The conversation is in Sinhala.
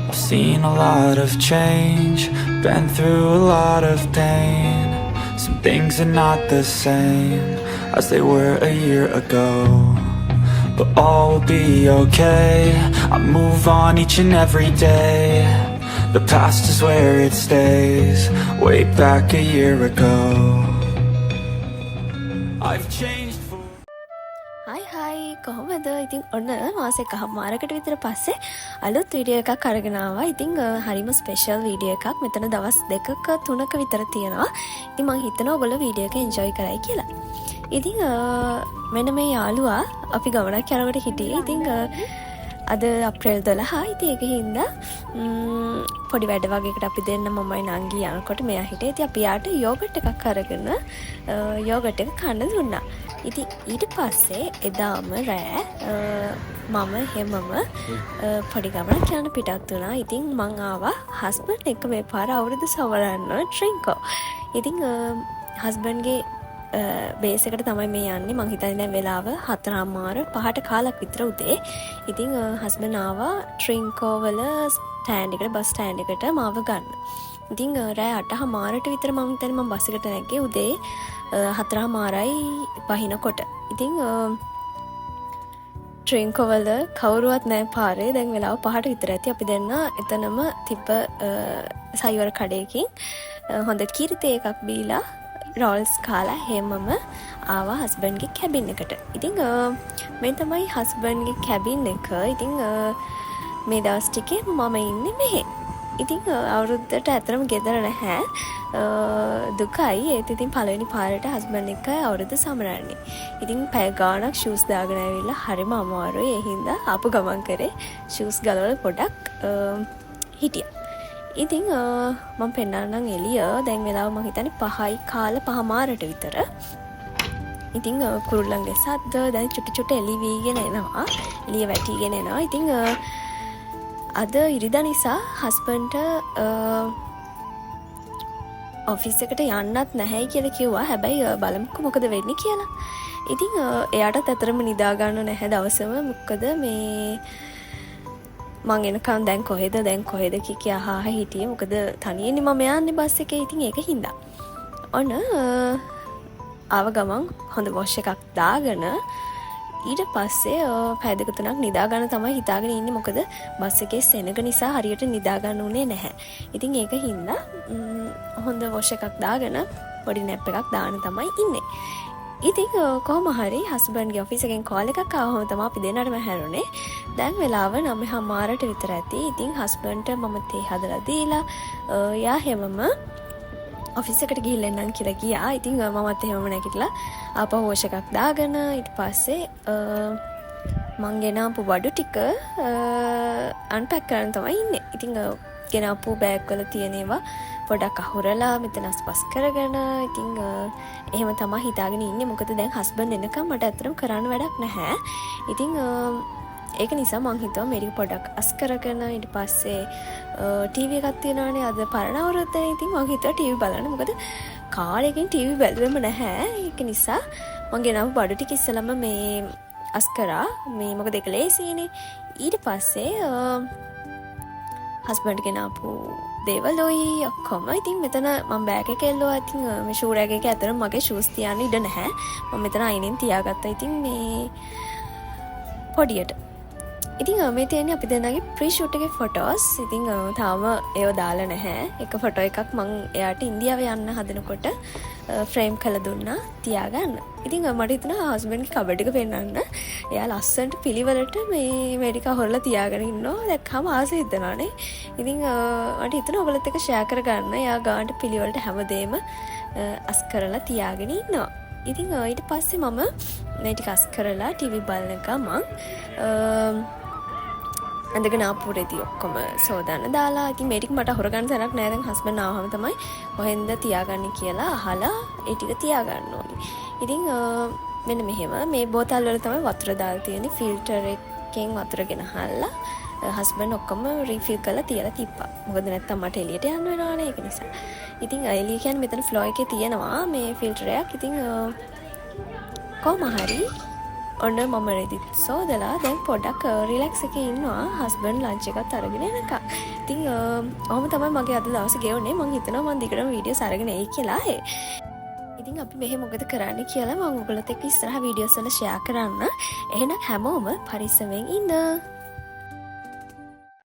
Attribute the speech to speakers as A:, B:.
A: I've seen a lot of change, been through a lot of pain. Some things are not the same as they were a year ago, but all will be okay. I move on each and every day. The past is where it stays, way back a year ago. I've changed for
B: හයි කොහොමද? ඉතින් ඔන්න මාසෙක හමාරකට විතර පස්සේ අලුත් වීඩියෝ එකක් අරගෙන ආවා. ඉතින් හරිම ස්පෙෂල් වීඩියෝ එකක්. මෙතන දවස් 2ක 3ක විතර තියෙනවා. ඉතින් මං හිතනවා ඔයගොල්ලෝ වීඩියෝ එක එන්ජොයි කරයි කියලා. ඉතින් මෙන්න මේ යාළුවා අපි ගමනක් යනකොට හිටියේ. ඉතින් අද අප්‍රේල් 12. ඉතින් ඒක හින්දා පොඩි වැඩ වගේකට අපි දෙන්න මමයි නංගි යනකොට මෙයා හිටියේ. ඉතින් අපි යාට යෝගට් එකක් අරගෙන යෝගට් එක කන්න දුන්නා. ඉතින් ඊට පස්සේ එදාම රෑ මම හැමම පොඩි ගමනක් යන පිටත් වුණා. ඉතින් මං ආවා හස්බන්ඩ් එක්ක මේ පාර අවුරුදු සවරන්න ට්‍රින්කෝ. ඉතින් හස්බන්ඩ්ගේ බේස් එකට තමයි මේ යන්නේ. මං හිතන්නේ දැන් වෙලාව 4:00 5ට කාලක් විතර උදේ. ඉතින් හස්බන්ඩ් ආවා ට්‍රින්කෝ වල ස්ටෑන්ඩ් එකට බස් ස්ටෑන්ඩ් එකට මාව ගන්න. ඉතින් රෑ 8:00ට විතර මං හිතන්නේ මං බස් එකට නැග්ගේ උදේ 4:00යි පහිනකොට. ඉතින් ට්‍රින්කෝ වල කවුරුවත් නැහැ පාරේ. දැන් වෙලාව 5ට විතර ඇති. අපි දෙන්න එතනම තිබ්බ සයිවර කඩේකින් හොඳ කිරිතේ එකක් බීලා රෝල්ස් කාලා හැමම ආවා හස්බන්ඩ්ගේ කැබින් එකට. ඉතින් මේ තමයි හස්බන්ඩ්ගේ කැබින් එක. ඉතින් මේ දවස් ටිකේ මම ඉන්නේ මෙහෙ. ඉතින් අවුරුද්දට ඇතරම ගෙදර නැහැ. දුකයි. ඒත් ඉතින් පළවෙනි පාරට හස්බන්ඩ් එක්ක අවුරුද්ද සමරන්නේ. ඉතින් පැය ගාණක් ෂූස් දාගෙන ඇවිල්ලා හරිම අමාරුයි. ඒ හින්දා ආපු ගමන් කරේ ෂූස් ගලවල පොඩක් හිටියා. ඉතින් මම පෙන්නන්නම් එළිය. දැන් වෙලාව මම හිතන්නේ 5යි කාල 5:00ට විතර. ඉතින් කුරුල්ලන්ගේ සද්ද දැන් චුටි චුටි එළි වීගෙන එනවා. එළිය වැටිගෙන එනවා. ඉතින් අද ඉරිදා නිසා හස්බන්ඩ්ට ඔෆිස් එකට යන්නත් නැහැ කියලා කිව්වා. හැබැයි බලමුකෝ මොකද වෙන්නේ කියලා. ඉතින් එයාටත් අතරම නිදා ගන්න නැහැ දවසම. මොකද මේ මං එනකන් දැන් කොහෙද කිය අහා හිටියේ. මොකද තනියෙන්නේ මම යන්නේ බස් එකේ. ඉතින් ඒක හින්දා ඔන්න ආව ගමන් හොඳ වොෂ් එකක් දාගෙන ඊට පස්සේ පැය දෙක තුනක් නිදා ගන්න තමයි හිතාගෙන ඉන්නේ. මොකද බස් එකේ සෙනග නිසා හරියට නිදා ගන්න උනේ නැහැ. ඉතින් ඒක හින්දා හොඳ වොෂ් එකක් දාගෙන පොඩි නැප් එකක් දාන්න තමයි ඉන්නේ. ඉතින් කොහොම හරි හස්බන්ඩ්ගේ ඔෆිස් එකෙන් කෝල් එකක් ආවම තමයි අපි දෙන්නටම හැරුණේ. දැන් වෙලාව 9:00ට විතර ඇති. ඉතින් හස්බන්ඩ්ට මම තේ හදලා දීලා යා හැමම ඔෆිස් එකට ගිහිල්ලා එන්නම් කියලා ගියා. ඉතින් මමත් එහෙමම නැගිටලා ආපහු වොෂ් එකක් දාගෙන ඊට පස්සේ මං ගෙනාපු බඩු ටික අන්පැක් කරන්න තමයි ඉන්නේ. ඉතින් ගෙනාපු බෑග් වල තියෙන ඒවා පොඩක් අහුරලා මෙතන අස්පස් කරගෙන ඉතින් එහෙම තමයි හිතාගෙන ඉන්නේ. මොකද දැන් හස්බන්ඩ් එනකම් මට ඇත්තටම කරන්න වැඩක් නැහැ. ඉතින් ඒක නිසා මං හිතුවා මේක පොඩක් අස් කරගෙන ඊට පස්සේ ටීවී එකක් තියෙනවානේ අද පරණ අවුරුද්දනේ. ඉතින් මං හිතුවා ටීවී බලන්න. මොකද කාලෙකින් ටීවී බැලුවෙම නැහැ. ඒක නිසා මං ගෙනාවු බඩු ටික ඉස්සලම මේ අස් කරා. මේ මොකද ඒක ලේසියිනේ. ඊට පස්සේ හස්බන්ඩ් ගෙනාපු දේවලුයි ඔක්කොම. ඉතින් මෙතන මම බෑග් එක එල්ලුවා. ඉතින් මේ ෂූ රෑග් එක ඇතුළේ මගේ ෂූස් තියන්න ඉඩ නැහැ. මම මෙතන අයිනෙන් තියාගත්තා. ඉතින් මේ පොඩියට. ඉතින් මේ තියෙන්නේ අපි දෙන්නගේ ප්‍රී ෂූට් එකේ ෆොටෝස්. ඉතින් තාම ඒව දාලා නැහැ. එක ෆොටෝ එකක් මං එයාට ඉන්දියාවේ යන්න හදනකොට ෆ්‍රේම් කරලා දුන්නා තියාගන්න. ඉතින් මට හිතුණා හස්බන්ඩ්ගේ කබඩ් එක පෙන්නන්න. එයා ලස්සනට පිළිවෙලට මේ ටික හොරලා තියාගෙන ඉන්නවා. දැක්කම ආස හිතෙනවානේ. ඉතින් මට හිතුණා ඔයගොල්ලොත් එක්ක ෂෙයා කරගන්න. එයා ගානට පිළිවෙලට හැමදේම අස් කරලා තියාගෙන ඉන්නවා. ඉතින් ඊට පස්සේ මම මේ ටික අස් කරලා ටීවී බලන ගමන් ඇඳගෙන ආපු රෙදි ඔක්කොම සෝදාන්න දාලා. ඉතින් මේ ටික මට හොරගන්න තැනක් නැහැ. දැන් හස්බන්ඩ් ආවම තමයි කොහෙන්ද තියාගන්නේ කියලා අහලා ඒ ටික තියාගන්න ඕනි. ඉතින් මෙන්න මෙහෙම මේ බෝතල් වල තමයි වතුර දාලා තියෙන්නේ. ෆිල්ටර් එකෙන් වතුර ගෙනහල්ලා හස්බන්ඩ් ඔක්කොම රීෆිල් කරලා තියලා තිබ්බා. මොකද නැත්තම් මට එළියට යන්න වෙනවනේ. ඒක නිසා. ඉතින් එළිය කියන්නේ මෙතන ෆ්ලෝ එකේ තියෙනවා මේ ෆිල්ටර් එකක්. ඉතින් කොහොම හරි ඔන්න මම රෙදිත් සෝදලා දැන් පොඩ්ඩක් රිලැක්ස් එකේ ඉන්නවා හස්බන්ඩ් ලන්ච් එකත් අරගෙන එනකම්. ඉතින් ඔහොම තමයි මගේ අද දවස ගෙවුනේ. මං හිතනවා මං දිගටම වීඩියෝස් අරගෙන එයි කියලා. ඉතින් අපි මෙහෙ මොකද කරන්න කියලා මම ඔයගොල්ලොත් එක්ක ඉස්සරහ වීඩියෝස් වල ෂෙයා කරන්න. එහෙනම් හැමෝම පරිස්සමෙන් ඉන්න.